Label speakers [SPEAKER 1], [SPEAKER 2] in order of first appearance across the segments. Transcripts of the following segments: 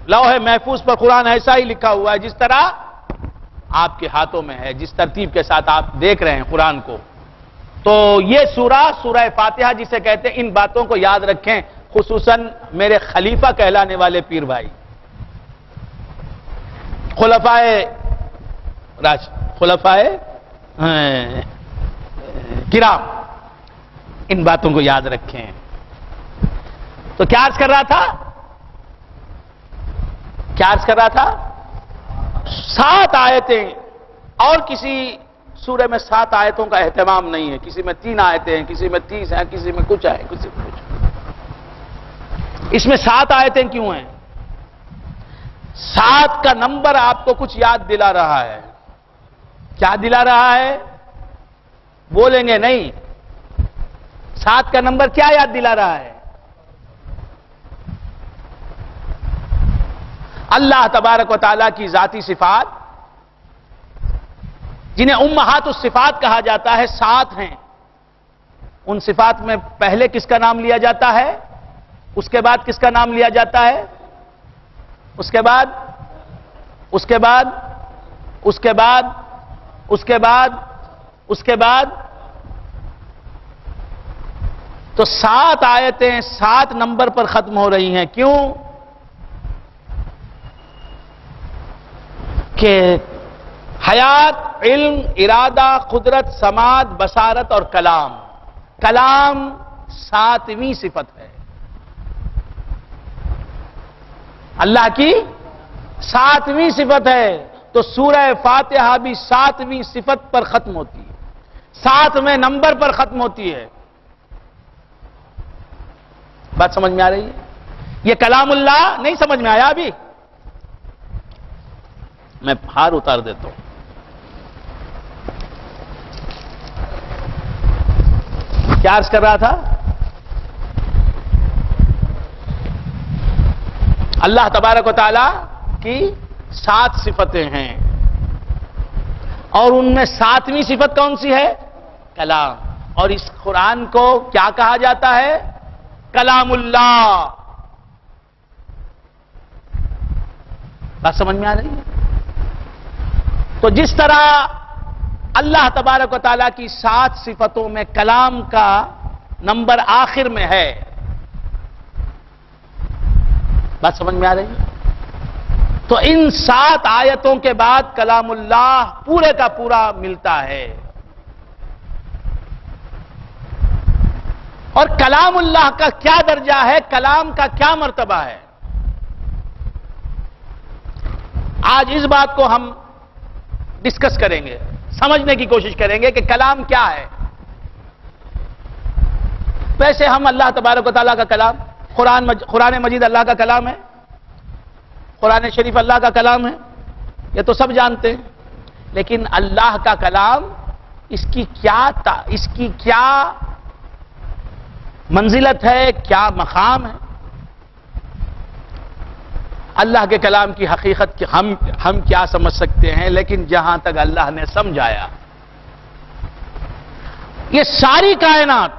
[SPEAKER 1] لوح محفوظ پر قرآن ایسا ہی لکھا ہوا ہے جس طرح آپ کے ہاتھوں میں ہے، جس ترتیب کے ساتھ آپ دیکھ رہے ہیں قرآن کو. تو یہ سورہ فاتحہ جسے کہتے ہیں، ان باتوں کو یاد رکھیں، خصوصاً میرے خلیفہ کہلانے والے پیر بھائی، خلفائے کرام، ان باتوں کو یاد رکھیں. تو کیا عرض کر رہا تھا 7 آیتیں، اور کسی سورہ میں 7 آیتوں کا اہتمام نہیں ہے. کسی میں 3 آیتیں ہیں، کسی میں 30 ہیں، کسی میں کچھ ہے، کسی میں کچھ. اس میں 7 آیتیں کیوں ہیں؟ 7 کا نمبر آپ کو کچھ یاد دلا رہا ہے. کیا دلا رہا ہے؟ بولیں گے نہیں. 7 کا نمبر کیا یاد دلا رہا ہے؟ اللہ تبارک و تعالیٰ کی ذاتی صفات، جنہیں امہات الصفات کہا جاتا ہے، 7 ہیں. ان صفات میں پہلے کس کا نام لیا جاتا ہے؟ اس کے بعد کس کا نام لیا جاتا ہے؟ اس کے بعد تو 7 آیتیں 7 نمبر پر ختم ہو رہی ہیں. کیوں؟ کہ حیات، علم، ارادہ، قدرت، سماعت، بصارت اور کلام 7ویں صفت ہے. اللہ کی 7ویں صفت ہے. تو سورہ فاتحہ بھی 7ویں صفت پر ختم ہوتی ہے، 7ویں نمبر پر ختم ہوتی ہے. بات سمجھ میں آ رہی ہے؟ یہ کلام اللہ نہیں سمجھ میں آیا ابھی؟ میں ہار اتار دیتا ہوں. کیا عرض کر رہا تھا؟ اللہ تبارک و تعالی کی 7 صفتیں ہیں، اور ان میں 7ویں صفت کون سی ہے؟ کلام. اور اس قرآن کو کیا کہا جاتا ہے؟ کلام اللہ. بات سمجھ میں آ رہی ہے؟ تو جس طرح اللہ تبارک و تعالیٰ کی 7 صفتوں میں کلام کا نمبر آخر میں ہے. بات سمجھ میں آ رہی ہے؟ تو ان 7 آیتوں کے بعد کلام اللہ پورے کا پورا ملتا ہے. اور کلام اللہ کا کیا درجہ ہے؟ کلام کا کیا مرتبہ ہے؟ آج اس بات کو ہم ڈسکس کریں گے، سمجھنے کی کوشش کریں گے کہ کلام کیا ہے. ویسے ہم اللہ تبارک و تعالیٰ کا کلام، قرآن مجید اللہ کا کلام ہے، قرآن شریف اللہ کا کلام ہے، یہ تو سب جانتے ہیں. لیکن اللہ کا کلام، اس کی کیا منزلت ہے، کیا مقام ہے؟ اللہ کے کلام کی حقیقت ہم کیا سمجھ سکتے ہیں؟ لیکن جہاں تک اللہ نے سمجھایا، یہ ساری کائنات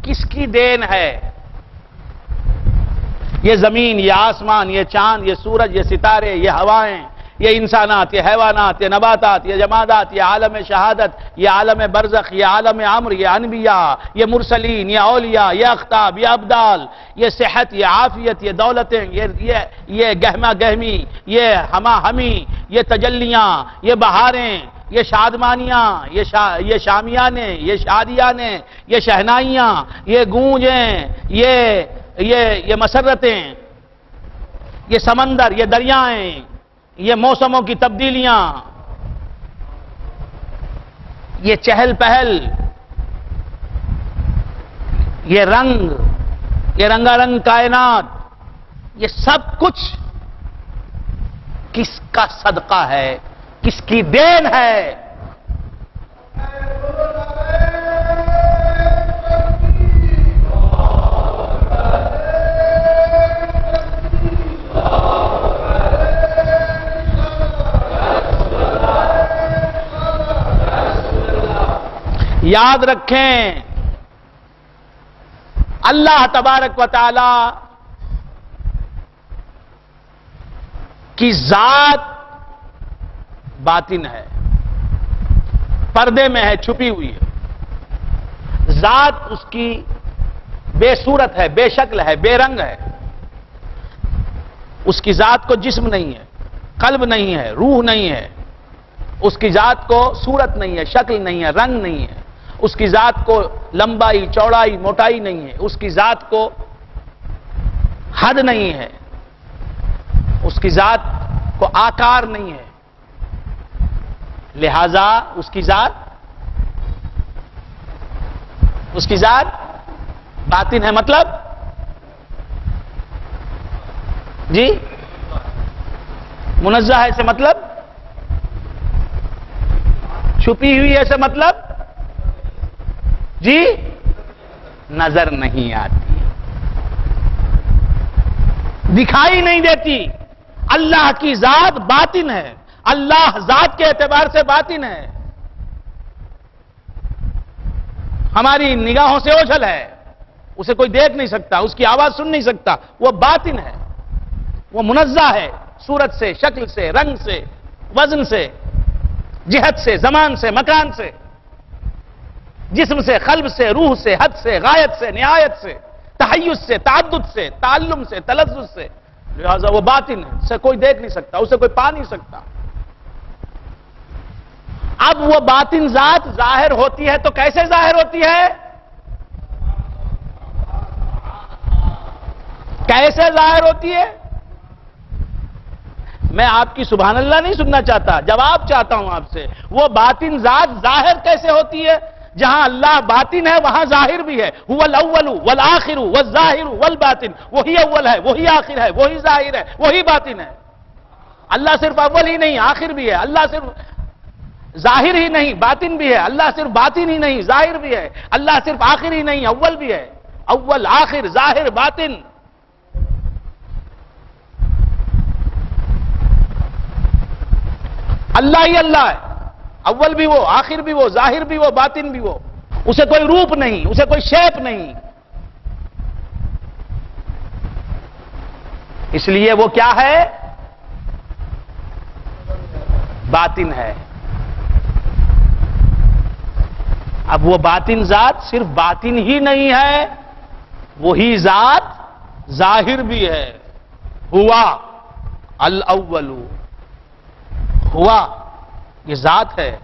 [SPEAKER 1] کس کی دین ہے؟ یہ زمین، یہ آسمان، یہ چاند، یہ سورج، یہ ستارے، یہ ہوائیں، یہ انسانات، یہ حیوانات، یہ نباتات، یہ جمادات، یہ عالم شہادت، یہ عالم برزخ، یہ عالم امر، یہ انبیاء، یہ مرسلین، یہ اولیاء، یہ اقطاب، یہ ابدال، یہ صحت، یہ عافیت، یہ دولتیں، یہ گہما گہمی، یہ ہما ہمی، یہ تجلیاں، یہ بہاریں، یہ شادمانیاں، یہ شامیانے، یہ شادیانے، یہ شہنائیاں، یہ گونجیں، یہ مسرتیں، یہ سمندر، یہ دریائیں، یہ موسموں کی تبدیلیاں، یہ چہل پہل، یہ رنگا رنگ کائنات، یہ سب کچھ کس کا صدقہ ہے؟ کس کی دین ہے؟ یاد رکھیں اللہ تبارک و تعالی کی ذات باطن ہے، پردے میں ہے، چھپی ہوئی ہے۔ ذات اس کی بے صورت ہے، بے شکل ہے، بے رنگ ہے۔ اس کی ذات کو جسم نہیں ہے، قلب نہیں ہے، روح نہیں ہے۔ اس کی ذات کو صورت نہیں ہے، شکل نہیں ہے، رنگ نہیں ہے۔ اس کی ذات کو لمبائی، چوڑائی، موٹائی نہیں ہے۔ اس کی ذات کو حد نہیں ہے۔ اس کی ذات کو آکار نہیں ہے۔ لہذا اس کی ذات باطن ہے۔ مطلب جی منزہ ہے سے مطلب چھپی ہوئی ہے سے مطلب جی نظر نہیں آتی، دکھائی نہیں دیتی۔ اللہ کی ذات باطن ہے، اللہ ذات کے اعتبار سے باطن ہے، ہماری نگاہوں سے اوجھل ہے، اسے کوئی دیکھ نہیں سکتا، اس کی آواز سن نہیں سکتا، وہ باطن ہے، وہ منزہ ہے صورت سے، شکل سے، رنگ سے، وزن سے، جہت سے، زمان سے، مکان سے، جسم سے، قلب سے، روح سے، حد سے، غایت سے، نہایت سے، تحیز سے، تعدد سے، تعلم سے، تلذذ سے، لہذا وہ باطن ہے، اسے کوئی دیکھ نہیں سکتا، اسے کوئی پا نہیں سکتا۔ اب وہ باطن ذات ظاہر ہوتی ہے تو کیسے ظاہر ہوتی ہے؟ کیسے ظاہر ہوتی ہے؟ میں آپ کی سبحان اللہ نہیں سننا چاہتا، جواب چاہتا ہوں آپ سے۔ وہ باطن ذات ظاہر کیسے ہوتی ہے؟ جہاں اللہ باطن ہے وہاں ظاہر بھی ہے۔ هو الاول والآخر والظاہر والباطن، وہی اول ہے، وہی آخر ہے، وہی ظاہر ہے، وہی باطن ہے۔ اللہ صرف اول ہی نہیں آخر بھی ہے، اللہ صرف ظاہر ہی نہیں باطن بھی ہے، اللہ صرف باطن ہی نہیں ظاہر بھی ہے، اللہ صرف آخر ہی نہیں اول بھی ہے، اول آخر ظاہر باطن۔ اللہ ہی اللہ ہے، اول بھی وہ، آخر بھی وہ، ظاہر بھی وہ، باطن بھی وہ۔ اسے کوئی روپ نہیں، اسے کوئی شیپ نہیں، اس لیے وہ کیا ہے؟ باطن ہے۔ اب وہ باطن ذات صرف باطن ہی نہیں ہے، وہی ذات ظاہر بھی ہے۔ ہوا الاول، ہوا یہ ذات ہے،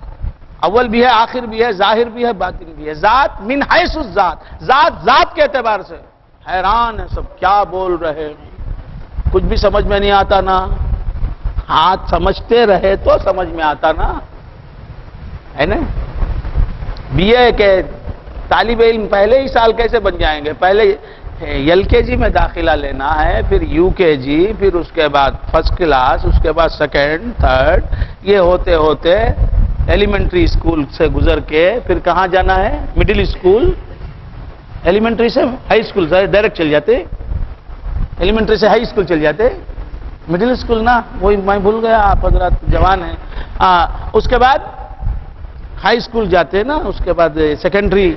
[SPEAKER 1] اول بھی ہے، آخر بھی ہے، ظاہر بھی ہے، باطن بھی ہے۔ ذات من حیث الذات، ذات کے اعتبار سے۔ حیران ہے سب، کیا بول رہے ہیں، کچھ بھی سمجھ میں نہیں آتا نا؟ ہاتھ سمجھتے رہے تو سمجھ میں آتا نا، ہے نا؟ بی اے کے طالب علم پہلے ہی سال کیسے بن جائیں گے؟ پہلے ایل کے جی میں داخلہ لینا ہے، پھر یو کے جی، پھر اس کے بعد فرسٹ کلاس، اس کے بعد سیکنڈ، تھرڈ، یہ ہوتے ہوتے ایلیمنٹری اسکول سے گزر کے پھر کہاں جانا ہے؟ Middle school. ایلیمنٹری سے ہائی اسکول ڈائریکٹ چل جاتے، ایلیمنٹری سے ہائی اسکول چل جاتے، مڈل اسکول نا، وہی میں بھول گیا، آپ حضرات جوان ہیں۔ اس کے بعد ہائی اسکول جاتے نا، اس کے بعد سیکنڈری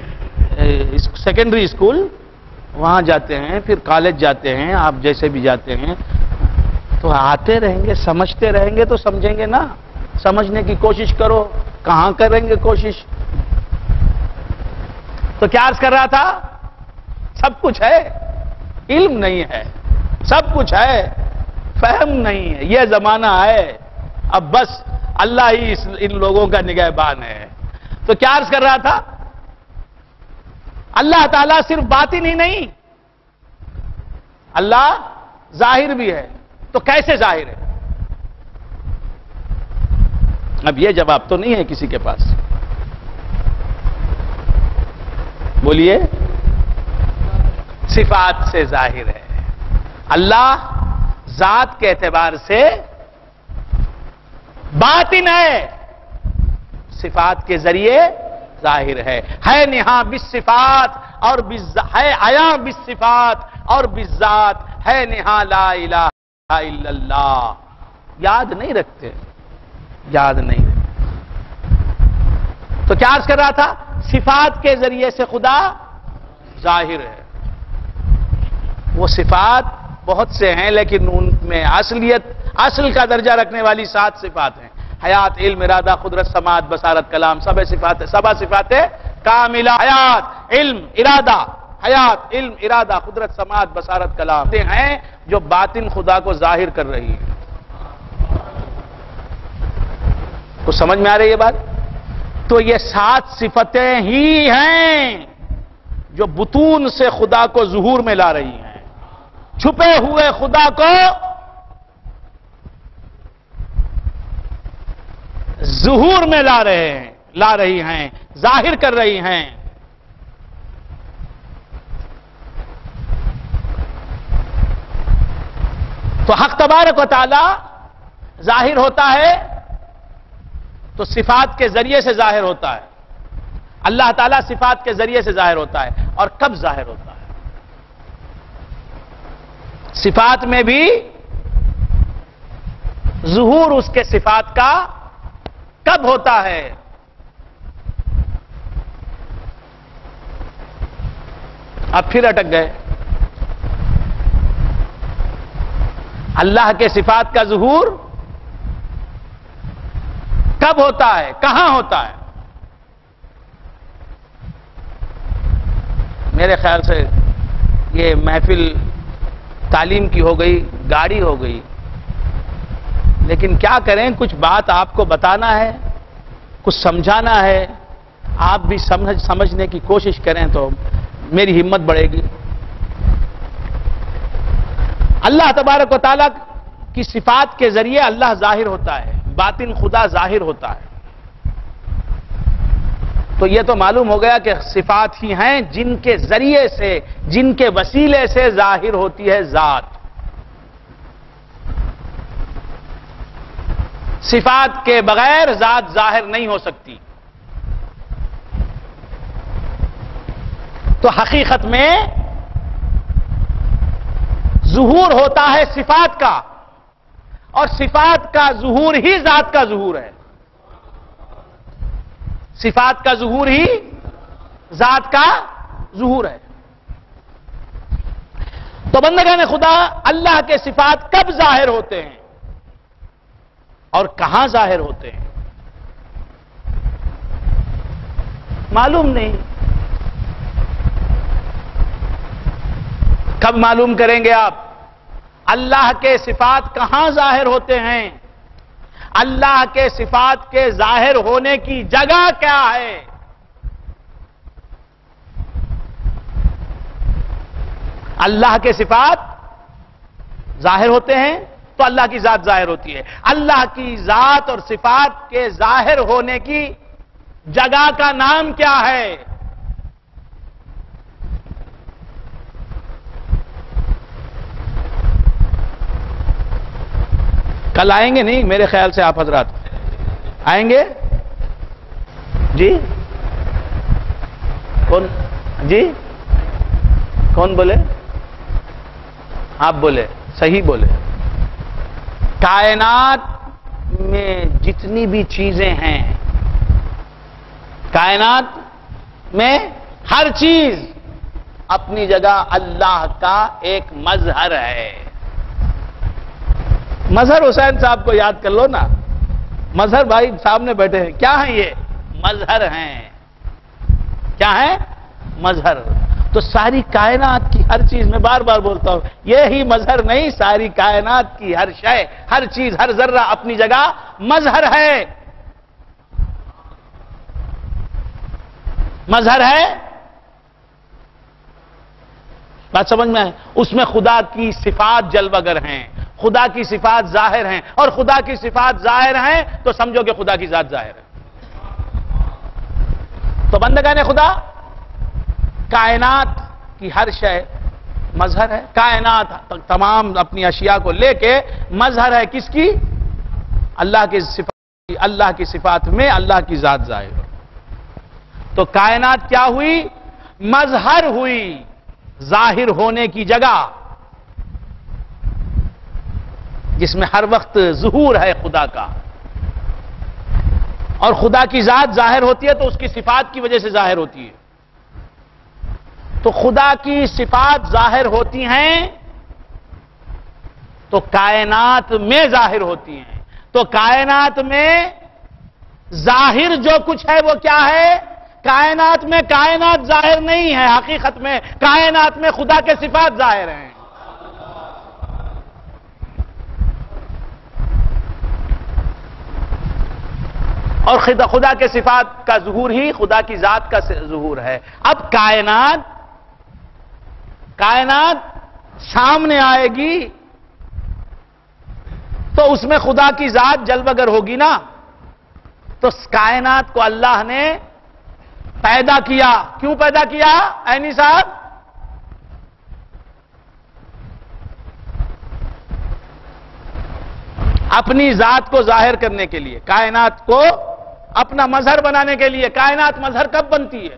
[SPEAKER 1] اسکول وہاں جاتے ہیں، پھر کالج جاتے ہیں، آپ جیسے بھی جاتے ہیں، تو آتے رہیں گے، سمجھتے رہیں گے تو سمجھیں گے نا۔ سمجھنے کی کوشش کرو، کہاں کریں گے کوشش؟ تو کیا عرض کر رہا تھا؟ سب کچھ ہے، علم نہیں ہے، سب کچھ ہے، فہم نہیں ہے، یہ زمانہ ہے، اب بس اللہ ہی ان لوگوں کا نگہبان ہے۔ تو کیا عرض کر رہا تھا؟ اللہ تعالیٰ صرف باطن ہی نہیں، اللہ ظاہر بھی ہے۔ تو کیسے ظاہر ہے؟ اب یہ جواب تو نہیں ہے کسی کے پاس، بولیے۔ صفات سے ظاہر ہے، اللہ ذات کے اعتبار سے باطن ہے، صفات کے ذریعے ظاہر ہے نہا بالصفات اور ہے عیاں بالصفات اور بالذات، ہے نہا لا الہ الا اللہ۔ یاد نہیں رکھتے، یاد نہیں رکھتے۔ تو کیا عرض کر رہا تھا؟ صفات کے ذریعے سے خدا ظاہر ہے. وہ صفات بہت سے ہیں لیکن ان میں اصل کا درجہ رکھنے والی 7 صفات ہیں. حیات، علم، ارادہ، قدرت، سماعت، بصارت، کلام، سب صفات کاملہ. حیات، علم، ارادہ، قدرت، سماعت، بصارت، کلام ہیں جو باطن خدا کو ظاہر کر رہی ہیں. کچھ سمجھ میں آ رہی ہے بات؟ تو یہ 7 صفتیں ہی ہیں جو بطون سے خدا کو ظہور میں لا رہی ہیں. چھپے ہوئے خدا کو ظہور میں لا رہی ہیں، ظاہر کر رہی ہیں. تو حق تبارک و تعالی ظاہر ہوتا ہے تو صفات کے ذریعے سے ظاہر ہوتا ہے. اللہ تعالیٰ صفات کے ذریعے سے ظاہر ہوتا ہے. اور کب ظاہر ہوتا ہے؟ صفات میں بھی ظہور اس کے صفات کا کب ہوتا ہے؟ اب پھر اٹک گئے. اللہ کے صفات کا ظہور کب ہوتا ہے؟ کہاں ہوتا ہے؟ میرے خیال سے یہ محفل تعلیم کی ہو گئی، گاڑی ہو گئی، لیکن کیا کریں، کچھ بات آپ کو بتانا ہے، کچھ سمجھانا ہے. آپ بھی سمجھنے کی کوشش کریں تو میری ہمت بڑھے گی. اللہ تبارک و تعالیٰ کی صفات کے ذریعے اللہ ظاہر ہوتا ہے، باطن خدا ظاہر ہوتا ہے. تو یہ تو معلوم ہو گیا کہ صفات ہی ہیں جن کے ذریعے سے، جن کے وسیلے سے ظاہر ہوتی ہے ذات. صفات کے بغیر ذات ظاہر نہیں ہو سکتی. تو حقیقت میں ظہور ہوتا ہے صفات کا، اور صفات کا ظہور ہی ذات کا ظہور ہے. صفات کا ظہور ہی ذات کا ظہور ہے. تو بندگان خدا اللہ کے صفات کب ظاہر ہوتے ہیں اور کہاں ظاہر ہوتے ہیں؟ معلوم نہیں. کب معلوم کریں گے آپ؟ اللہ کے صفات کہاں ظاہر ہوتے ہیں؟ اللہ کے صفات کے ظاہر ہونے کی جگہ کیا ہے؟ اللہ کے صفات ظاہر ہوتے ہیں تو اللہ کی ذات ظاہر ہوتی ہے. اللہ کی ذات اور صفات کے ظاہر ہونے کی جگہ کا نام کیا ہے؟ کل آئیں گے نہیں میرے خیال سے آپ حضرات؟ آئیں گے جی؟ کون جی؟ کون بولے؟ آپ بولے، صحیح بولے. کائنات میں جتنی بھی چیزیں ہیں، کائنات میں ہر چیز اپنی جگہ اللہ کا ایک مظہر ہے. مظہر حسین صاحب کو یاد کر لو نا. مظہر بھائی سامنے بیٹھے ہیں، کیا ہیں یہ؟ مظہر ہیں. کیا ہے؟ مظہر. تو ساری کائنات کی ہر چیز، میں بار بار بولتا ہوں، یہی مظہر نہیں، ساری کائنات کی ہر شے، ہر چیز، ہر ذرہ اپنی جگہ مظہر ہے. مظہر ہے. بات سمجھ میں ہے؟ اس میں خدا کی صفات جلوگر ہیں، خدا کی صفات ظاہر ہیں، اور خدا کی صفات ظاہر ہیں تو سمجھو کہ خدا کی ذات ظاہر ہے. تو بندگان خدا، کائنات کی ہر شے مظہر ہے. کائنات تمام اپنی اشیاء کو لے کے مظہر ہے کس کی؟ اللہ کی صفات. اللہ کی صفات میں اللہ کی ذات ظاہر ہے. تو کائنات کیا ہوئی؟ مظہر ہوئی، ظاہر ہونے کی جگہ، جس میں ہر وقت ظہور ہے خدا کا. اور خدا کی ذات ظاہر ہوتی ہے تو اس کی صفات کی وجہ سے ظاہر ہوتی ہے. تو خدا کی صفات ظاہر ہوتی ہیں تو کائنات میں ظاہر ہوتی ہیں. تو کائنات میں ظاہر جو کچھ ہے وہ کیا ہے؟ کائنات میں کائنات ظاہر نہیں ہے، حقیقت میں کائنات میں خدا کے صفات ظاہر ہیں. اور خدا کے صفات کا ظہور ہی خدا کی ذات کا ظہور ہے. اب کائنات سامنے آئے گی تو اس میں خدا کی ذات جلوگر ہوگی نا. تو کائنات کو اللہ نے پیدا کیا. کیوں پیدا کیا عینی صاحب؟ اپنی ذات کو ظاہر کرنے کے لیے، کائنات کو اپنا مظہر بنانے کے لیے. کائنات مظہر کب بنتی ہے؟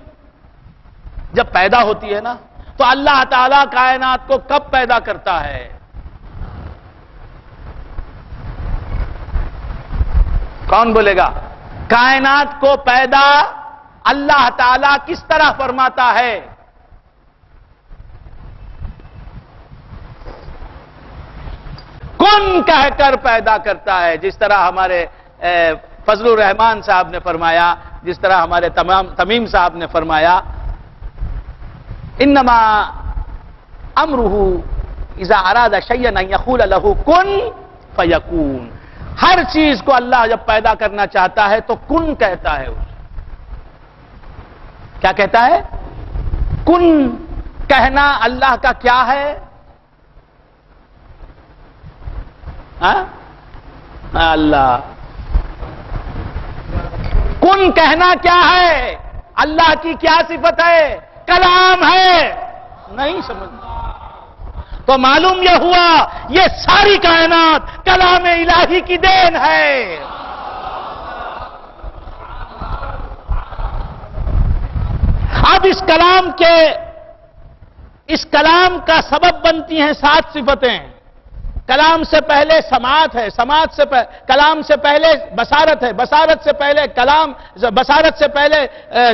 [SPEAKER 1] جب پیدا ہوتی ہے نا. تو اللہ تعالیٰ کائنات کو کب پیدا کرتا ہے؟ کون بولے گا؟ کائنات کو پیدا اللہ تعالیٰ کس طرح فرماتا ہے؟ کن کہہ کر پیدا کرتا ہے. جس طرح ہمارے فضل الرحمان صاحب نے فرمایا، جس طرح ہمارے تمیم صاحب نے فرمایا، انما امرہ اذا اراد شیئا ان یقول له کن فیکون. ہر چیز کو اللہ جب پیدا کرنا چاہتا ہے تو کن کہتا ہے. کیا کہتا ہے؟ کن کہنا اللہ کا کیا ہے؟ اللہ کن کہنا کیا ہے؟ اللہ کی کیا صفت ہے؟ کلام ہے. نہیں سمجھنا. تو معلوم یہ ہوا یہ ساری کائنات کلام الہی کی دین ہے. اب اس کلام کا سبب بنتی ہیں 7 صفتیں. کلام سے پہلے سماعت ہے، کلام سے پہلے بصارت ہے، بصارت سے پہلے کلام، بصارت سے پہلے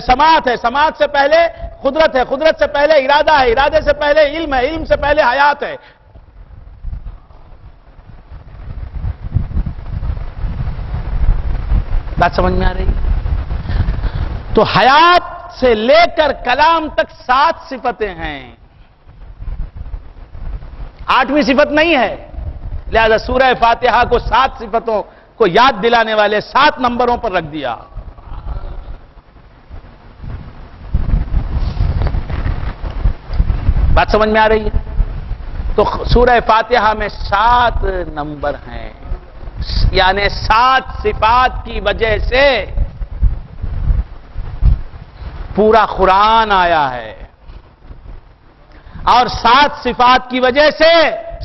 [SPEAKER 1] سماعت ہے، سماعت سے پہلے قدرت ہے، قدرت سے پہلے ارادہ ہے، ارادے سے پہلے علم ہے، علم سے پہلے حیات ہے. بات سمجھ میں آ رہی؟ تو حیات سے لے کر کلام تک 7 صفتیں ہیں. 8ویں صفت نہیں ہے. لہذا سورہ فاتحہ کو 7 صفتوں کو یاد دلانے والے 7 نمبروں پر رکھ دیا. بات سمجھ میں آ رہی ہے؟ تو سورہ فاتحہ میں 7 نمبر ہیں. یعنی 7 صفات کی وجہ سے پورا قرآن آیا ہے، اور 7 صفات کی وجہ سے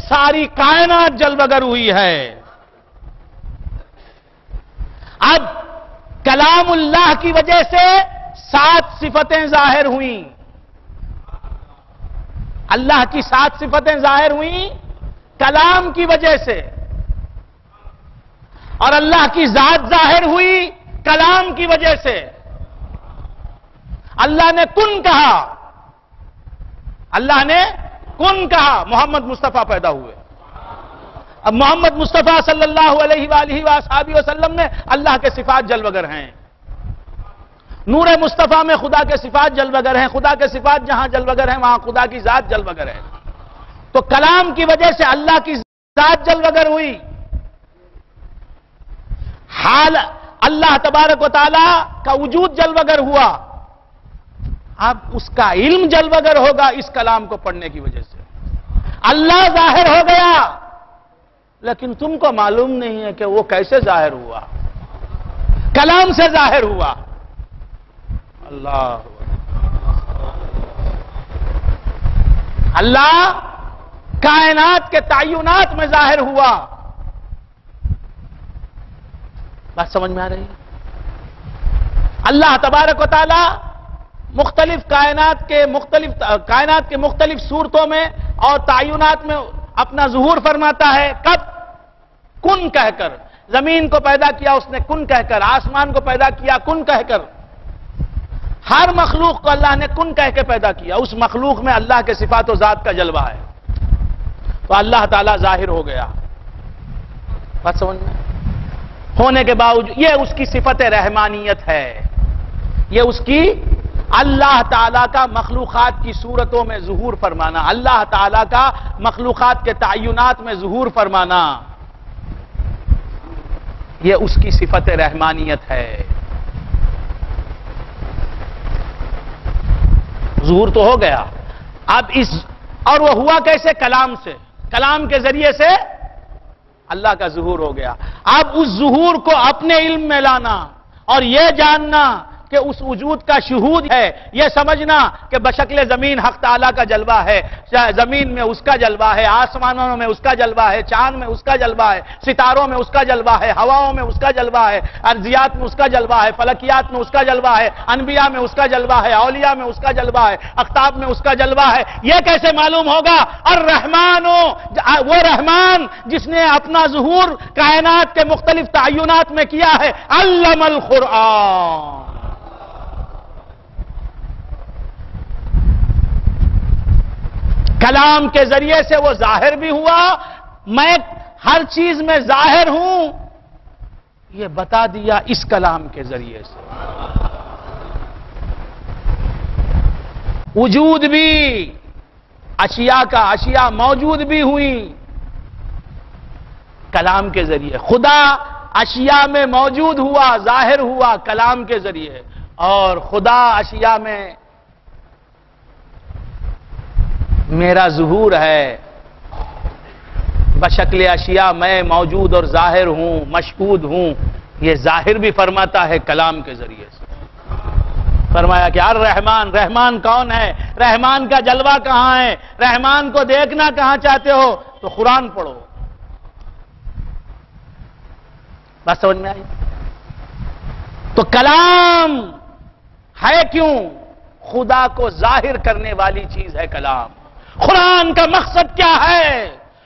[SPEAKER 1] ساری کائنات جلوگر ہوئی ہے. اب کلام اللہ کی وجہ سے 7 صفتیں ظاہر ہوئیں. اللہ کی 7 صفتیں ظاہر ہوئیں کلام کی وجہ سے، اور اللہ کی ذات ظاہر ہوئی کلام کی وجہ سے. اللہ نے کن کہا، اللہ نے کن کہا، محمد مصطفیٰ پیدا ہوئے. اب محمد مصطفیٰ صلی اللہ علیہ وآلہ وآصحابہ وسلم میں اللہ کے صفات جلوگر ہیں. نور مصطفیٰ میں خدا کے صفات جلوگر ہیں. خدا کے صفات جہاں جلوگر ہیں وہاں خدا کی ذات جلوگر ہے. تو کلام کی وجہ سے اللہ کی ذات جلوگر ہوئی. حال اللہ تبارک و تعالی کا وجود جلوگر ہوا. اب اس کا علم جلوگر ہوگا اس کلام کو پڑھنے کی وجہ سے. اللہ ظاہر ہو گیا لیکن تم کو معلوم نہیں ہے کہ وہ کیسے ظاہر ہوا. کلام سے ظاہر ہوا. اللہ کائنات کے تعینات میں ظاہر ہوا. بات سمجھ میں آ رہی ہے؟ اللہ تبارک و تعالی مختلف کائنات کے مختلف صورتوں میں اور تعینات میں اپنا ظہور فرماتا ہے. کب؟ کن کہہ کر. زمین کو پیدا کیا اس نے کن کہہ کر، آسمان کو پیدا کیا کن کہہ کر، ہر مخلوق کو اللہ نے کن کہہ کے پیدا کیا. اس مخلوق میں اللہ کے صفات و ذات کا جلوہ ہے، تو اللہ تعالیٰ ظاہر ہو گیا. بات سمجھ میں؟ ہونے کے باوجود یہ اس کی صفت رحمانیت ہے، یہ اس کی اللہ تعالیٰ کا مخلوقات کی صورتوں میں ظہور فرمانا، اللہ تعالیٰ کا مخلوقات کے تعینات میں ظہور فرمانا، یہ اس کی صفت رحمانیت ہے. ظہور تو ہو گیا. اب اور وہ ہوا کیسے؟ کلام سے، کلام کے ذریعے سے اللہ کا ظہور ہو گیا. اب اس ظہور کو اپنے علم میں لانا اور یہ جاننا کہ اس وجود کا شہود ہے، یہ سمجھنا کہ بشکل زمین حق تعالیٰ کا جلوہ ہے، زمین میں اس کا جلوہ ہے، آسمانوں میں اس کا جلوہ ہے، چاند میں اس کا جلوہ ہے، ستاروں میں اس کا جلوہ ہے، ہواؤں میں اس کا جلوہ ہے، ارضیات میں اس کا جلوہ ہے، فلکیات میں اس کا جلوہ ہے، انبیاء میں اس کا جلوہ ہے، اولیاء میں اس کا جلوہ ہے، اقطاب میں اس کا جلوہ ہے. یہ کیسے معلوم ہوگا؟ الرحمن، وہ رحمان جس نے اپنا ظہور کائنات کے مختلف تعینات میں کیا ہے. علم القرآن، کلام کے ذریعے سے وہ ظاہر بھی ہوا. میں ہر چیز میں ظاہر ہوں، یہ بتا دیا اس کلام کے ذریعے سے. وجود بھی، اشیاء کا اشیاء موجود بھی ہوئی کلام کے ذریعے. خدا اشیاء میں موجود ہوا، ظاہر ہوا کلام کے ذریعے، اور خدا اشیاء میں میرا ظہور ہے، بشکل اشیاء میں موجود اور ظاہر ہوں، مشہود ہوں. یہ ظاہر بھی فرماتا ہے کلام کے ذریعے سے. فرمایا کہ الرحمن، رحمان کون ہے؟ رحمان کا جلوہ کہاں ہے؟ رحمان کو دیکھنا کہاں چاہتے ہو تو قرآن پڑھو. بات سمجھ میں آئی؟ تو کلام ہے کیوں؟ خدا کو ظاہر کرنے والی چیز ہے کلام. قرآن کا مقصد کیا ہے؟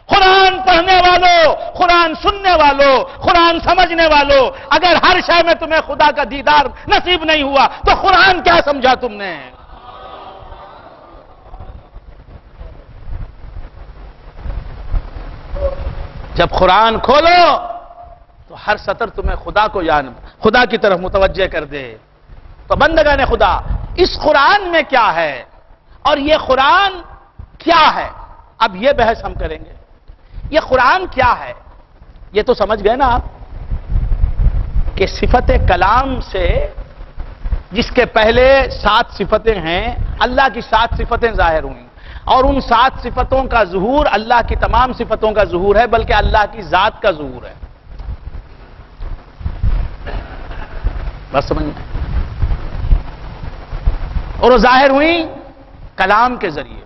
[SPEAKER 1] قرآن پڑھنے والوں، قرآن سننے والوں، قرآن سمجھنے والوں، اگر ہر شے میں تمہیں خدا کا دیدار نصیب نہیں ہوا تو قرآن کیا سمجھا تم نے؟ جب قرآن کھولو تو ہر سطر تمہیں خدا کی طرف متوجہ کر دے. تو بندگان خدا، اس قرآن میں کیا ہے اور یہ قرآن کیا ہے؟ اب یہ بحث ہم کریں گے. یہ قرآن کیا ہے؟ یہ تو سمجھ گئے نا آپ کہ صفت کلام سے، جس کے پہلے 7 صفتیں ہیں، اللہ کی 7 صفتیں ظاہر ہوئیں، اور ان 7 صفتوں کا ظہور اللہ کی تمام صفتوں کا ظہور ہے، بلکہ اللہ کی ذات کا ظہور ہے. بس سمجھ میں؟ اور وہ ظاہر ہوئی کلام کے ذریعے.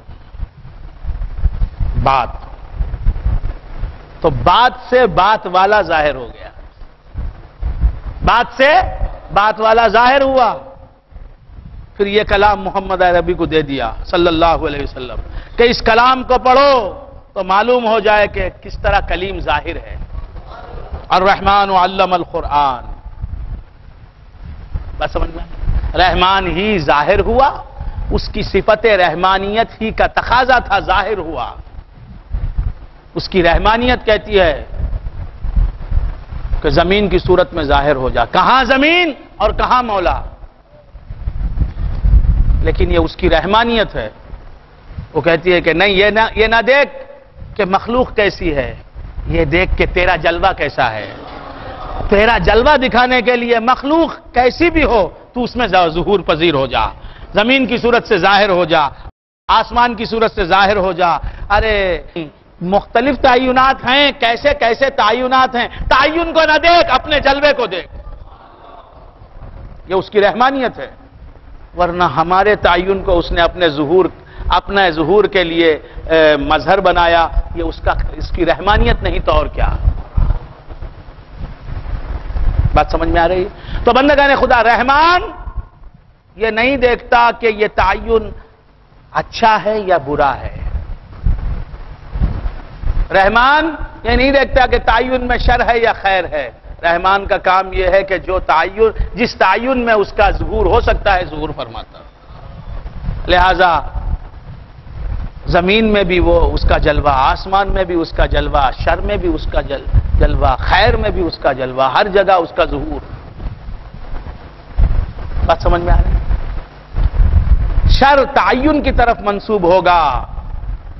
[SPEAKER 1] بات، تو بات سے بات والا ظاہر ہو گیا، بات سے بات والا ظاہر ہوا. پھر یہ کلام محمد عربی کو دے دیا صلی اللہ علیہ وسلم کہ اس کلام کو پڑھو تو معلوم ہو جائے کہ کس طرح کلیم ظاہر ہے. الرحمن علم القرآن. بس سمجھ میں؟ رحمان ہی ظاہر ہوا، اس کی صفت رحمانیت ہی کا تقاضا تھا، ظاہر ہوا. اس کی رحمانیت کہتی ہے کہ زمین کی صورت میں ظاہر ہو جا. کہاں زمین اور کہاں مولا؟ لیکن یہ اس کی رحمانیت ہے. وہ کہتی ہے کہ نہیں، یہ نہ دیکھ کہ مخلوق کیسی ہے، یہ دیکھ کہ تیرا جلوہ کیسا ہے. تیرا جلوہ دکھانے کے لیے مخلوق کیسی بھی ہو تو اس میں ظہور پذیر ہو جا. زمین کی صورت سے ظاہر ہو جا، آسمان کی صورت سے ظاہر ہو جا. ارے مختلف تعینات ہیں، کیسے کیسے تعینات ہیں. تعین کو نہ دیکھ، اپنے جلوے کو دیکھ. یہ اس کی رحمانیت ہے. ورنہ ہمارے تعین کو اس نے اپنے ظہور کے لیے مظہر بنایا. یہ اس کی رحمانیت نہیں تو اور کیا. بات سمجھ میں آ رہی ہے؟ تو بندگان خدا، رحمان یہ نہیں دیکھتا کہ یہ تعین اچھا ہے یا برا ہے. رحمان یہ نہیں دیکھتا کہ تعین میں شر ہے یا خیر ہے. رحمان کا کام یہ ہے کہ جو تعین، جس تعین میں اس کا ظہور ہو سکتا ہے ظہور فرماتا ہے. لہذا زمین میں بھی وہ اس کا جلوہ، آسمان میں بھی اس کا جلوہ، شر میں بھی اس کا جلوہ، خیر میں بھی اس کا جلوہ، ہر جگہ اس کا ظہور. بات سمجھ میں آ رہی ہے؟ شر تعین کی طرف منسوب ہوگا،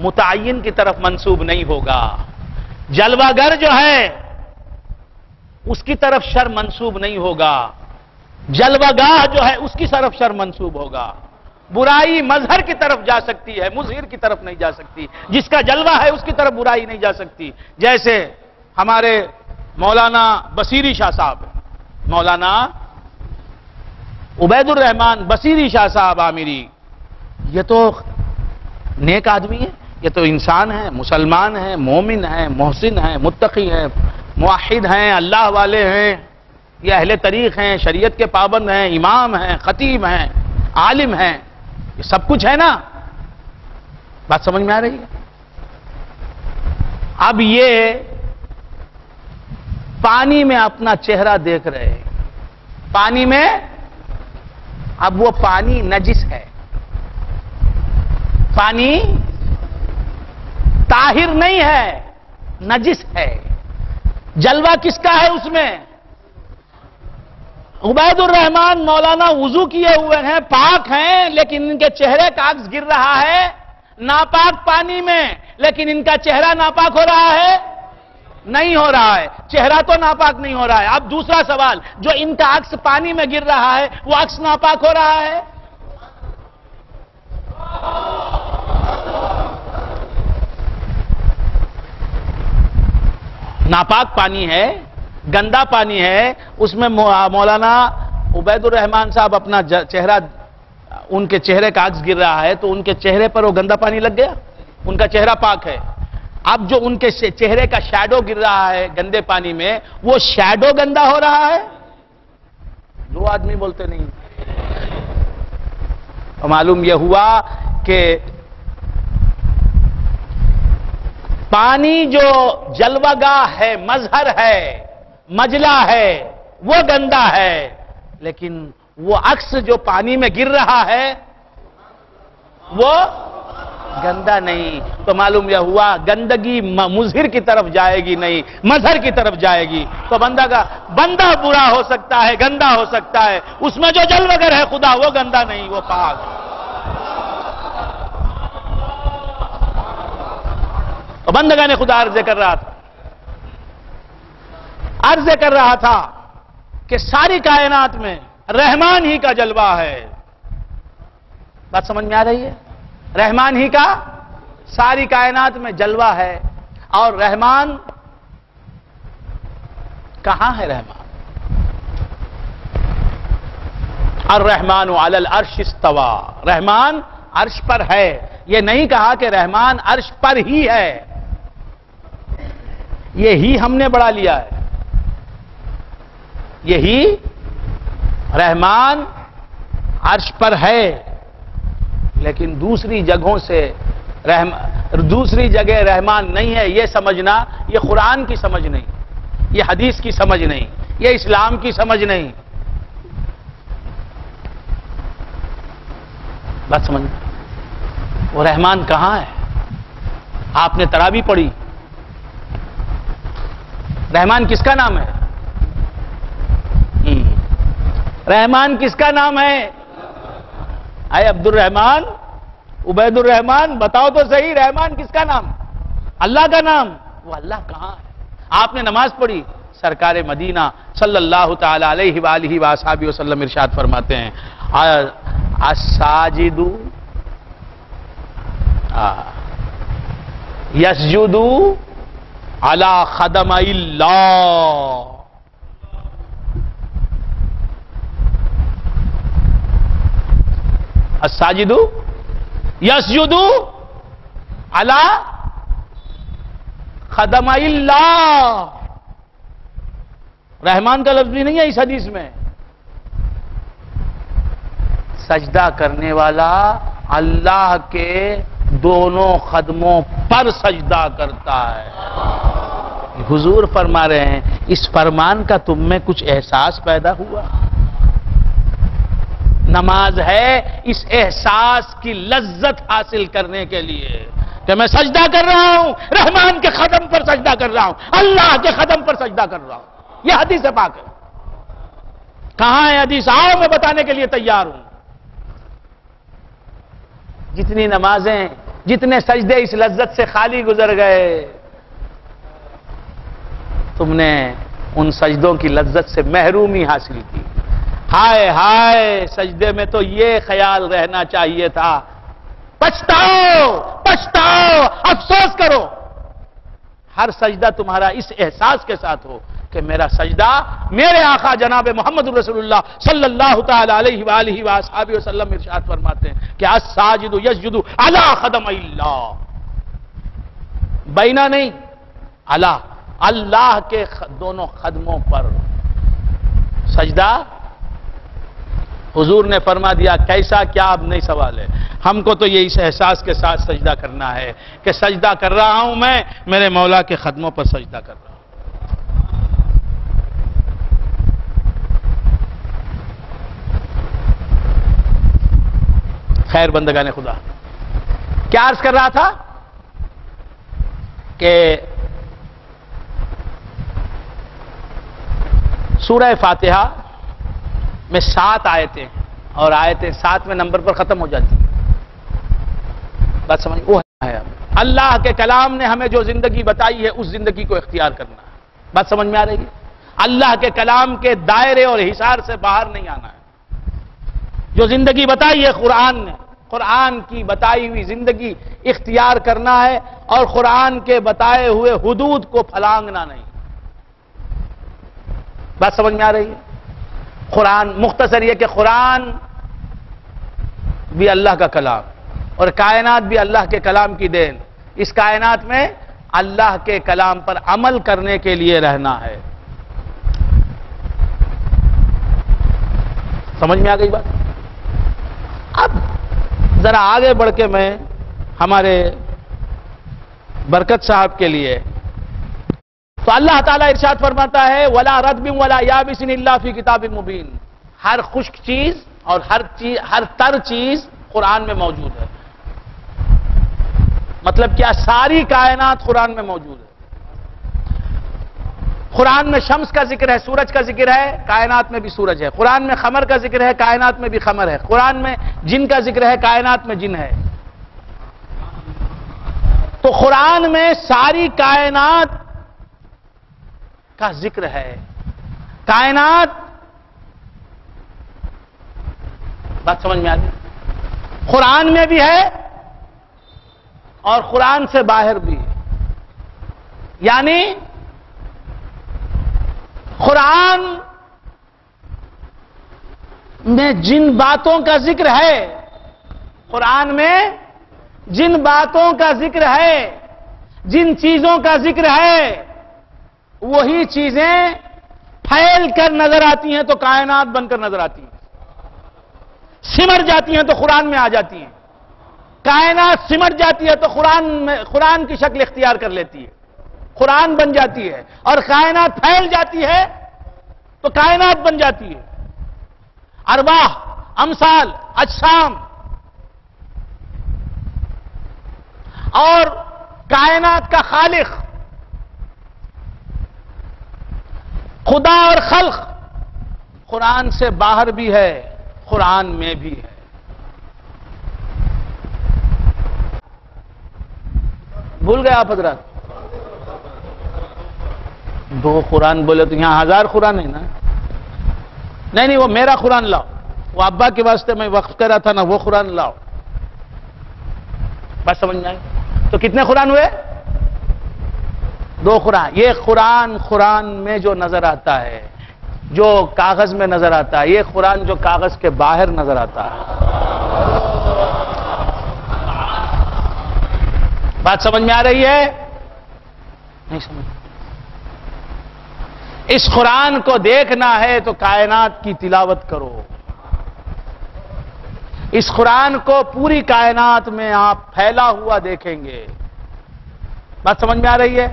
[SPEAKER 1] متعین کی طرف منسوب نہیں ہوگا. جلوہ گر جو ہے اس کی طرف شر منسوب نہیں ہوگا، جلوہ گاہ جو ہے اس کی طرف شر منسوب ہوگا. برائی مظہر کی طرف جا سکتی ہے، مظہر کی طرف نہیں جا سکتی. جس کا جلوہ ہے اس کی طرف برائی نہیں جا سکتی. جیسے ہمارے مولانا بصیری شاہ صاحب، مولانا عبید الرحمان بصیری شاہ صاحب عامری، یہ تو نیک آدمی ہے، یہ تو انسان ہے، مسلمان ہے، مومن ہے، محسن ہے، متقی ہے، موحد ہیں، اللہ والے ہیں، یہ اہل طریق ہیں، شریعت کے پابند ہیں، امام ہیں، خطیب ہیں، عالم ہیں، یہ سب کچھ ہے نا. بات سمجھ میں آ رہی ہے؟ اب یہ پانی میں اپنا چہرہ دیکھ رہے ہیں، پانی میں، اب وہ پانی نجس ہے، پانی طاہر نہیں ہے، نجس ہے. جلوہ کس کا ہے اس میں؟ عبید الرحمان مولانا وضو کیے ہوئے ہیں، پاک ہیں، لیکن ان کے چہرے کا عکس گر رہا ہے ناپاک پانی میں، لیکن ان کا چہرہ ناپاک ہو رہا ہے؟ نہیں ہو رہا ہے. چہرہ تو ناپاک نہیں ہو رہا ہے. اب دوسرا سوال، جو ان کا عکس پانی میں گر رہا ہے وہ عکس ناپاک ہو رہا ہے؟ ناپاک پانی ہے، گندا پانی ہے، اس میں مولانا عبید الرحمان صاحب اپنا چہرہ، ان کے چہرے کا عکس گر رہا ہے تو ان کے چہرے پر وہ گندا پانی لگ گیا؟ ان کا چہرہ پاک ہے. اب جو ان کے چہرے کا شیڈو گر رہا ہے گندے پانی میں، وہ شیڈو گندا ہو رہا ہے؟ دو آدمی بولتے نہیں. معلوم یہ ہوا کہ پانی جو جلوہ گاہ ہے، مظہر ہے، مجلا ہے، وہ گندا ہے، لیکن وہ عکس جو پانی میں گر رہا ہے وہ گندا نہیں. تو معلوم یہ ہوا گندگی مظہر کی طرف جائے گی نہیں، مظہر کی طرف جائے گی. تو بندہ برا ہو سکتا ہے، گندا ہو سکتا ہے، اس میں جو جلوہ گر ہے خدا وہ گندا نہیں، وہ پاک. تو بندگان خدا عرض کر رہا تھا کہ ساری کائنات میں رحمان ہی کا جلوہ ہے. بات سمجھ میں آ رہی ہے؟ رحمان ہی کا ساری کائنات میں جلوہ ہے. اور رحمان کہاں ہے؟ رحمان الرحمن علی العرش استوى، رحمان عرش پر ہے. یہ نہیں کہا کہ رحمان عرش پر ہی ہے، یہی ہم نے بڑھا لیا ہے. یہی رحمان عرش پر ہے، لیکن دوسری جگہوں سے دوسری جگہ رحمان نہیں ہے، یہ سمجھنا یہ قرآن کی سمجھ نہیں، یہ حدیث کی سمجھ نہیں، یہ اسلام کی سمجھ نہیں. بات سمجھ، وہ رحمان کہاں ہے؟ آپ نے تراویح پڑھی، رحمان کس کا نام ہے؟ رحمان کس کا نام ہے؟ اے عبد الرحمان، عبید الرحمان، بتاؤ تو صحیح، رحمان کس کا نام؟ اللہ کا نام. وہ اللہ کہاں ہے؟ آپ نے نماز پڑھی، سرکار مدینہ صلی اللہ تعالی علیہ وآلہ وآصحابہ وسلم ارشاد فرماتے ہیں الساجد یسجد علی خدمئی اللہ. الساجد یسجد علی خدمئی اللہ. رحمان کا لفظ بھی نہیں ہے اس حدیث میں. سجدہ کرنے والا اللہ کے دونوں قدموں پر سجدہ کرتا ہے. حضور فرما رہے ہیں اس فرمان کا تم میں کچھ احساس پیدا ہوا؟ نماز ہے اس احساس کی لذت حاصل کرنے کے لیے کہ میں سجدہ کر رہا ہوں، رحمان کے قدم پر سجدہ کر رہا ہوں، اللہ کے قدم پر سجدہ کر رہا ہوں۔ یہ حدیث پاک ہے۔ کہاں ہے حدیث؟ آؤ میں بتانے کے لیے تیار ہوں۔ جتنی نمازیں، جتنے سجدے اس لذت سے خالی گزر گئے، تم نے ان سجدوں کی لذت سے محرومی حاصل کی۔ ہائے ہائے، سجدے میں تو یہ خیال رہنا چاہیے تھا، پچھتاؤ پچھتاؤ، افسوس کرو۔ ہر سجدہ تمہارا اس احساس کے ساتھ ہو کہ میرا سجدہ میرے آقا جناب محمد رسول اللہ صلی اللہ تعالی علیہ وآلہ وآصحابہ وسلم ارشاد فرماتے ہیں کہ الساجد یسجد علی قدم اللہ، بینا نہیں، علی، اللہ کے دونوں قدموں پر سجدہ۔ حضور نے فرما دیا کیسا، کیا اب نہیں سوال ہے، ہم کو تو یہ اس احساس کے ساتھ سجدہ کرنا ہے کہ سجدہ کر رہا ہوں میں میرے مولا کے قدموں پر سجدہ کر رہا ہوں۔ خیر بندگان خدا، کیا عرض کر رہا تھا کہ سورہ فاتحہ میں 7 آیتیں ہیں اور آیتیں 7ویں نمبر پر ختم ہو جاتی ہیں۔ بات سمجھ، وہ ہے اللہ کے کلام نے ہمیں جو زندگی بتائی ہے اس زندگی کو اختیار کرنا ہے۔ بات سمجھ میں آ رہی ہے؟ اللہ کے کلام کے دائرے اور حصار سے باہر نہیں آنا ہے۔ جو زندگی بتائی ہے قرآن نے، قرآن کی بتائی ہوئی زندگی اختیار کرنا ہے اور قرآن کے بتائے ہوئے حدود کو پھلانگنا نہیں۔ بات سمجھ میں آ رہی ہے؟ قرآن مختصر یہ کہ قرآن بھی اللہ کا کلام اور کائنات بھی اللہ کے کلام کی دین۔ اس کائنات میں اللہ کے کلام پر عمل کرنے کے لیے رہنا ہے۔ سمجھ میں آ گئی بات؟ اب ذرا آگے بڑھ کے میں ہمارے برکت صاحب کے لیے تو اللہ تعالیٰ ارشاد فرماتا ہے وَلَا رَدْبٍ وَلَا يَابِسٍ إِلَّا فِي كِتَابٍ مُبِينٍ، ہر خشک چیز اور ہر تر چیز قرآن میں موجود ہے۔ مطلب کیا؟ ساری کائنات قرآن میں موجود ہے۔ قرآن میں شمس کا ذکر ہے، سورج کا ذکر ہے، کائنات میں بھی سورج ہے۔ قرآن میں قمر کا ذکر ہے، کائنات میں بھی قمر ہے۔ قرآن میں جن کا ذکر ہے، کائنات میں جن ہے۔ تو قرآن میں ساری کائنات کا ذکر ہے۔ کائنات، بات سمجھ میں آ گئی؟ قرآن میں بھی ہے اور قرآن سے باہر بھی ہے۔ یعنی قرآن میں جن باتوں کا ذکر ہے، قرآن میں جن باتوں کا ذکر ہے، جن چیزوں کا ذکر ہے، وہی چیزیں پھیل کر نظر آتی ہیں تو کائنات بن کر نظر آتی ہیں، سمٹ جاتی ہیں تو قرآن میں آ جاتی ہیں۔ کائنات سمٹ جاتی ہے تو قرآن کی شکل اختیار کر لیتی ہے، قرآن بن جاتی ہے، اور کائنات پھیل جاتی ہے تو کائنات بن جاتی ہے۔ ارواح، امثال، اجسام اور کائنات کا خالق خدا اور خلق قرآن سے باہر بھی ہے، قرآن میں بھی ہے۔ بھول گئے آپ حضرات؟ 2 قرآن بولے تو یہاں 1000 قرآن ہے نا؟ نہیں وہ میرا قرآن لاؤ، وہ ابا کے واسطے میں وقف کر رہا تھا نا، وہ قرآن لاؤ۔ بس سمجھ میں آئے؟ تو کتنے قرآن ہوئے؟ 2 قرآن۔ یہ قرآن میں جو نظر آتا ہے، جو کاغذ میں نظر آتا ہے، یہ قرآن جو کاغذ کے باہر نظر آتا ہے۔ بات سمجھ میں آ رہی ہے؟ نہیں سمجھ؟ اس قرآن کو دیکھنا ہے تو کائنات کی تلاوت کرو۔ اس قرآن کو پوری کائنات میں آپ پھیلا ہوا دیکھیں گے۔ بات سمجھ میں آ رہی ہے؟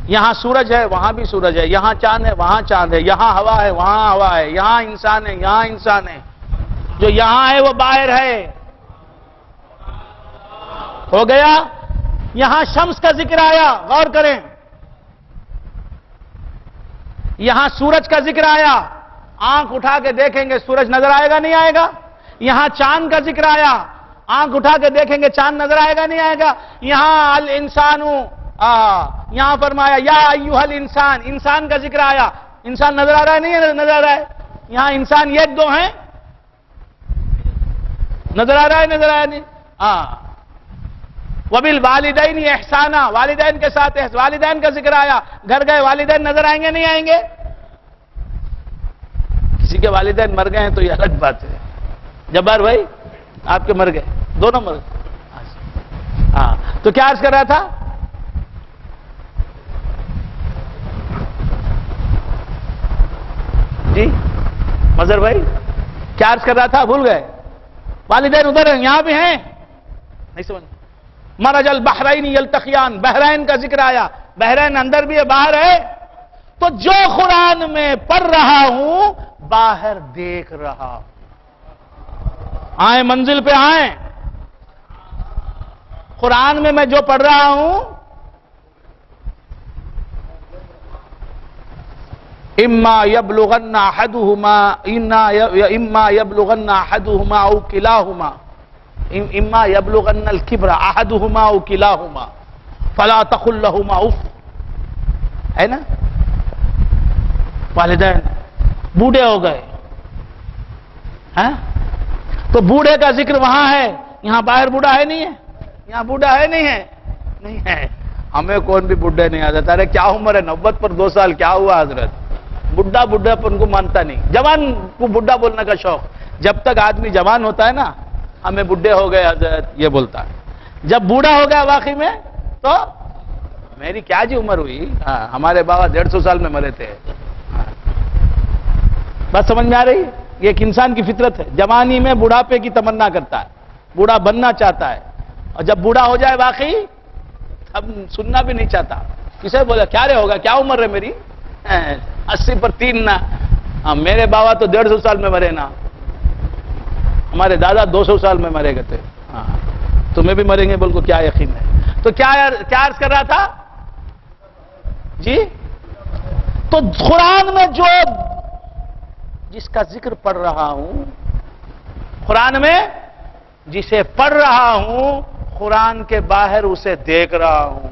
[SPEAKER 1] یہاں سورج ہے وہاں بھی سورج ہے، یہاں چاند ہے وہاں چاند ہے، یہاں ہوا ہے وہاں ہوا ہے، یہاں انسان ہے یہاں انسان ہے، جو یہاں ہے وہ باہر ہے۔ ہو گیا؟ یہاں شمس کا ذکر آیا، غور کریں، یہاں سورج کا ذکر آیا، آنکھ اٹھا کے دیکھیں گے سورج نظر آئے گا نہیں آئے گا؟ یہاں چاند کا ذکر آیا، آنکھ اٹھا کے دیکھیں گے چاند نظر آئے گا نہیں آئے گا؟ یہاں الانسان، یہاں فرمایا یا ایھا الانسان، انسان کا ذکر آیا، انسان نظر آ رہا ہے نہیں نظر آ رہا ہے؟ یہاں انسان یہ دو ہیں، نظر آ رہا ہے نظر آیا نہیں؟ وَبِالْوَالِدَيْنِ احسانا، والدین کے ساتھ والدین کا ذکر آیا، گھر گئے والدین نظر آئیں گے نہیں آئیں گے؟ کسی کے والدین مر گئے ہیں تو یہ الگ بات ہے۔ جبار بھائی آپ کے مر گئے، دونوں مر گئے، تو کیا عرض کر رہا تھا؟ جی مظہر بھائی کیا عرض کر رہا تھا؟ بھول گئے؟ والدین ادھر ہیں یہاں بھی ہیں، نہیں سمجھ؟ مرج البحرین یلتقیان، بحرین کا ذکر آیا، بحرین اندر بھی ہے باہر ہے، تو جو قرآن میں پڑھ رہا ہوں باہر دیکھ رہا ہوں۔ آئیں منزل پہ آئیں، قرآن میں جو پڑھ رہا ہوں اما یبلغن احدہما او کلاہما، اما یبلغن الکبر احدہما او کلاہما فلا تقل لہما اف، ہے نا؟ والدین بوڑھے ہو گئے، تو بوڑھے کا ذکر وہاں ہے، یہاں باہر بوڑھا ہے نہیں ہے؟ یہاں بوڑھا ہے نہیں ہے؟ نہیں ہے۔ ہمیں کون بھی بوڑھے نہیں آتا، ارے کیا عمر ہے، 90 پر 2 سال کیا ہوا حضرت؟ بڈھا پر ان کو مانتا نہیں، جوان کو بڈھا بولنے کا شوق، جب تک آدمی جوان ہوتا ہے نا ہمیں بڈھے ہو گئے حضرت یہ بولتا ہے، جب بوڑھا ہو گیا واقعی میں تو میری کیا جی عمر ہوئی، ہمارے بابا 150 سال میں مرے تھے۔ بات سمجھ میں آ رہی؟ یہ ایک انسان کی فطرت ہے، جوانی میں بڑھاپے کی تمنا کرتا ہے، بوڑھا بننا چاہتا ہے، اور جب بوڑھا ہو جائے واقعی اب سننا بھی نہیں چاہتا۔ کسے بولا کیا رہے ہوگا، کیا عمر ہے میری؟ 80 پر 3 نا، میرے بابا تو 150 سال میں مرے نا، ہمارے دادا 200 سال میں مرے گئے تھے، تمہیں بھی مریں گے بول کو کیا یقین ہے؟ تو کیا عرض کر رہا تھا جی؟ تو قرآن میں جو جس کا ذکر پڑھ رہا ہوں، قرآن میں جسے پڑھ رہا ہوں، قرآن کے باہر اسے دیکھ رہا ہوں۔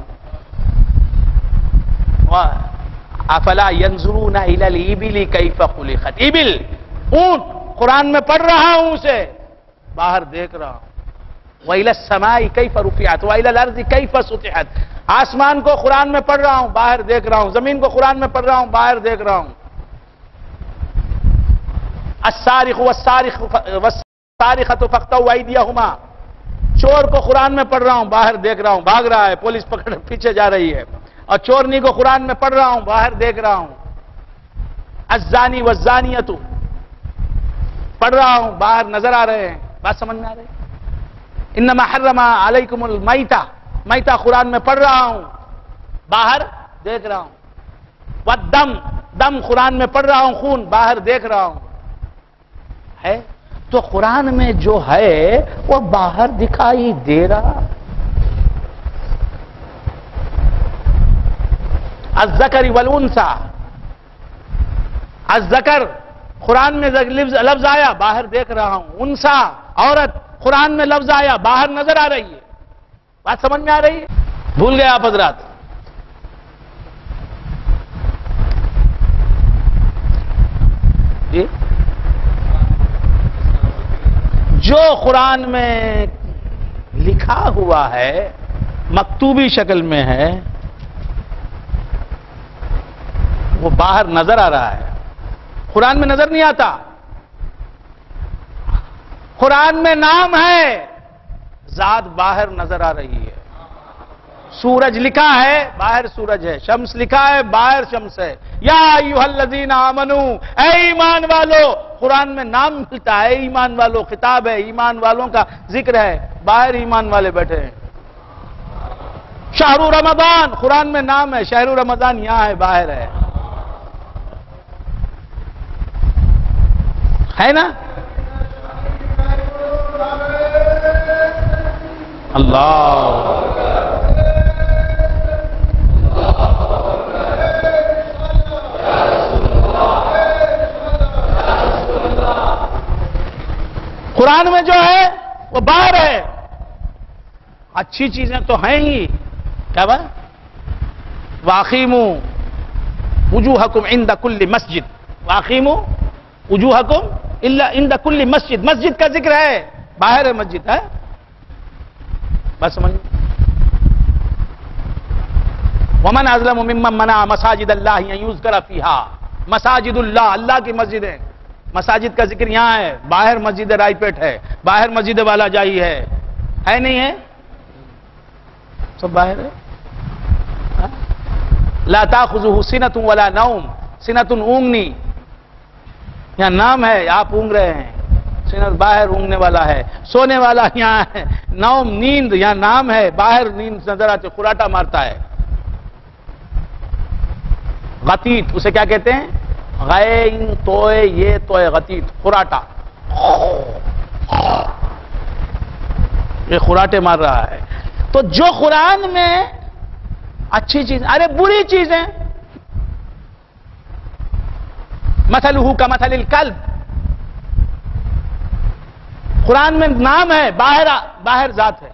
[SPEAKER 1] افلا ينظرون الى الابل كيف خلقت، ابل اونٹ قرآن میں پڑھ رہا ہوں اسے باہر دیکھ رہا ہوں۔ وَإِلَى السَّمَاءِ كَيْفَ رُفِعَتْ وَإِلَى الْأَرْضِ كَيْفَ سُطِحَتْ، آسمان کو قرآن میں پڑھ رہا ہوں باہر دیکھ رہا ہوں، زمین کو قرآن میں پڑھ رہا ہوں باہر دیکھ رہا ہوں۔ السارق والسارقة فاقطعوا أيديهما، چور کو قرآن میں پڑھ رہا ہوں باہر دیکھ رہا ہوں، بھاگ رہا ہے پولیس پکڑ پیچھے جا رہی ہے، اور چورنی کو قرآن میں پڑھ رہا ہوں باہر دیکھ رہا ہوں۔ الزانی والزانیۃ پڑھ رہا ہوں باہر نظر آ رہے ہیں۔ بات سمجھ میں آ رہی؟ انما حرم علیکم المیتہ، میتہ قرآن میں پڑھ رہا ہوں باہر دیکھ رہا ہوں۔ والدم، دم قرآن میں پڑھ رہا ہوں خون باہر دیکھ رہا ہوں۔ ہے تو قرآن میں جو ہے وہ باہر دکھائی دے رہا۔ الذکر والانثى، الذکر قرآن میں لفظ آیا باہر دیکھ رہا ہوں، انثى عورت قرآن میں لفظ آیا باہر نظر آ رہی ہے۔ بات سمجھ میں آ رہی ہے؟ بھول گئے آپ حضرات؟ جی جو قرآن میں لکھا ہوا ہے مکتوبی شکل میں ہے وہ باہر نظر آ رہا ہے، قرآن میں نظر نہیں آتا۔ قرآن میں نام ہے، ذات باہر نظر آ رہی ہے۔ سورج لکھا ہے باہر سورج ہے، شمس لکھا ہے باہر شمس ہے۔ یا ایھا الذین آمنوا، اے ایمان والو، قرآن میں نام ملتا ہے ایمان والو، خطاب ہے ایمان والوں کا ذکر ہے، باہر ایمان والے بیٹھے ہیں۔ شہر رمضان قرآن میں نام ہے، شہر رمضان یہاں ہے، باہر ہے نا؟ اللہ قرآن میں جو ہے وہ باہر ہے، اچھی چیزیں تو ہیں ہی، کیا بات؟ وَأَقِیمُوا وُجُوهَکُمْ عِنْدَ كُلِّ مسجد، وَأَقِیمُوا وُجُوهَکُمْ إِلَّا عِنْدَ كُلِّ مسجد، مسجد کا ذکر ہے، باہر ہے مسجد ہے، بس سمجھ۔ وَمَنْ أَظْلَمُ مِمَّنْ مَنَعَ مَسَاجِدَ اللَّهِ أَنْ يُذْكَرَ فِيهَا، مساجد اللہ کی مسجد ہے، مساجد کا ذکر یہاں ہے، باہر مسجد رائی پیٹ ہے، باہر مسجد والا جائی ہے نہیں ہے؟ سب باہر ہے۔ لا تاخذہ سنۃ ولا نوم، سنۃ اونگنی، یہاں نام ہے، آپ اونگ رہے ہیں، سنت باہر اونگنے والا ہے، سونے والا یہاں ہے، نوم نیند یہاں نام ہے، باہر نیند نظر آتے، خراٹا مارتا ہے۔ غتیت اسے کیا کہتے ہیں؟ غین توئے، یہ توئے غتیت، خراٹا، یہ خراٹے مار رہا ہے۔ تو جو قرآن میں اچھی چیز، ارے بری چیزیں، مثلہ کمثل الکلب، قرآن میں نام ہے، باہر ذات ہے،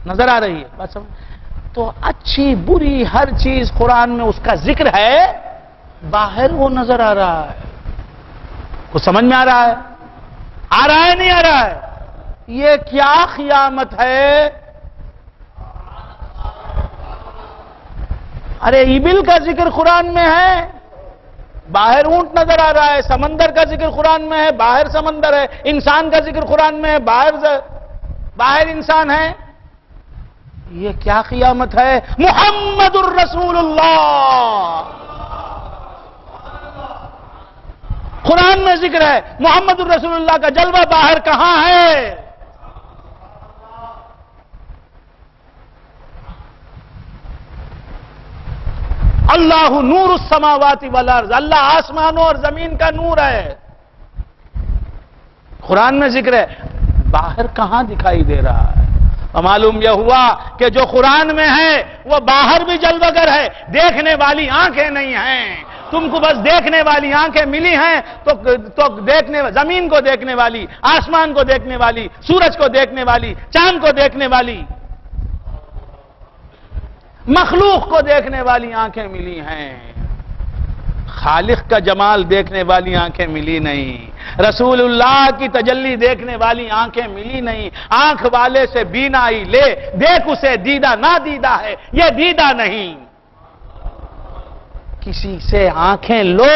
[SPEAKER 1] نظر آ رہی ہے، بس تو اچھی بری ہر چیز قرآن میں اس کا ذکر ہے، باہر وہ نظر آ رہا ہے، کچھ سمجھ میں آ رہا ہے نہیں آ رہا ہے؟ یہ کیا قیامت ہے؟ ارے ابل کا ذکر قرآن میں ہے، باہر اونٹ نظر آ رہا ہے، سمندر کا ذکر قرآن میں ہے، باہر سمندر ہے، انسان کا ذکر قرآن میں ہے، باہر انسان ہے، یہ کیا قیامت ہے؟ محمد الرسول اللہ، قرآن میں ذکر ہے، محمد الرسول اللہ کا جلوہ باہر کہاں ہے؟ اللہ نور السماوات والارض، اللہ آسمانوں اور زمین کا نور ہے، قرآن میں ذکر ہے، باہر کہاں دکھائی دے رہا ہے؟ معلوم یہ ہوا کہ جو قرآن میں ہے وہ باہر بھی جلوگر ہے، دیکھنے والی آنکھیں نہیں ہیں، تم کو بس دیکھنے والی آنکھیں ملی ہیں تو زمین کو دیکھنے والی، آسمان کو دیکھنے والی، سورج کو دیکھنے والی، چاند کو دیکھنے والی، مخلوق کو دیکھنے والی آنکھیں ملی ہیں، خالق کا جمال دیکھنے والی آنکھیں ملی نہیں، رسول اللہ کی تجلی دیکھنے والی آنکھیں ملی نہیں۔ آنکھ والے سے بینائی لے، دیکھ اسے دیدہ نہ دیدہ ہے، یہ دیدہ نہیں۔ کسی سے آنکھیں لو،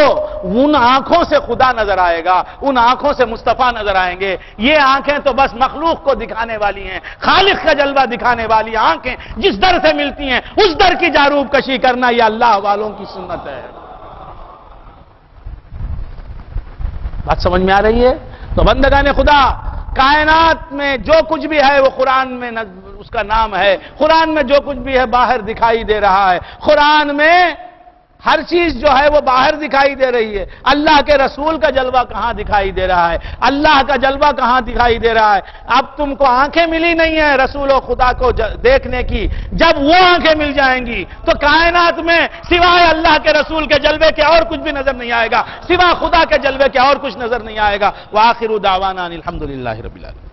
[SPEAKER 1] ان آنکھوں سے خدا نظر آئے گا، ان آنکھوں سے مصطفیٰ نظر آئیں گے۔ یہ آنکھیں تو بس مخلوق کو دکھانے والی ہیں، خالق کا جلوہ دکھانے والی آنکھیں جس در سے ملتی ہیں اس در کی جاروب کشی کرنا، یہ اللہ والوں کی سنت ہے۔ بات سمجھ میں آ رہی ہے؟ تو بندگان خدا، کائنات میں جو کچھ بھی ہے وہ قرآن میں اس کا نام ہے، قرآن میں جو کچھ بھی ہے باہر دکھائی دے رہا ہے، قرآن میں ہر چیز جو ہے وہ باہر دکھائی دے رہی ہے۔ اللہ کے رسول کا جلوہ کہاں دکھائی دے رہا ہے؟ اللہ کا جلوہ کہاں دکھائی دے رہا ہے؟ اب تم کو آنکھیں ملی نہیں ہیں رسول و خدا کو دیکھنے کی، جب وہ آنکھیں مل جائیں گی تو کائنات میں سوائے اللہ کے رسول کے جلوے کے اور کچھ بھی نظر نہیں آئے گا، سوائے خدا کے جلوے کے اور کچھ نظر نہیں آئے گا۔ وآخر دعوانا الحمدللہ رب العالمین۔